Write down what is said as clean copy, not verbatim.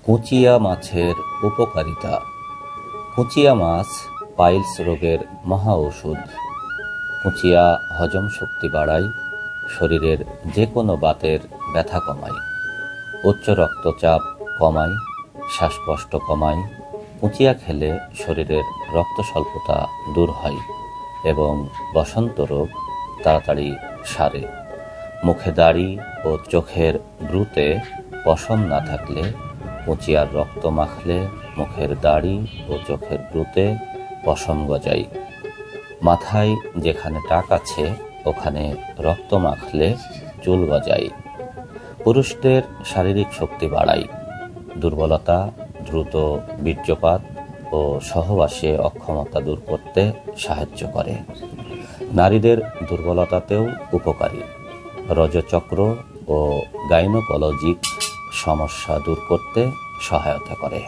কুচিয়া মাছের উপকারিতা। কুচিয়া মাছ পাইলস রোগের মহা ওষুধ। কুচিয়া হজম শক্তি বাড়ায়, শরীরের যে কোনো বাতের ব্যথা কমায়, উচ্চ রক্তচাপ কমায়, শ্বাসকষ্ট কমায়। কুচিয়া খেলে শরীরের রক্ত স্বল্পতা দূর হয় এবং বসন্ত রোগ তাড়াতাড়ি সারে। মুখে দাড়ি ও চোখের ব্রুতে পশম না থাকলে কুচিয়ার রক্ত মাখলে মুখের দাড়ি ও চোখের ব্রুতে পশম গজায়। মাথায় যেখানে টাক আছে ওখানে রক্ত মাখলে চুল গজায়। পুরুষদের শারীরিক শক্তি বাড়ায়, দুর্বলতা, দ্রুত বীর্যপাত ও সহবাসে অক্ষমতা দূর করতে সাহায্য করে। নারীদের দুর্বলতাতেও উপকারী, রজচক্র ও গাইনোকোলজিক সমস্যা দূর করতে সহায়তা করে।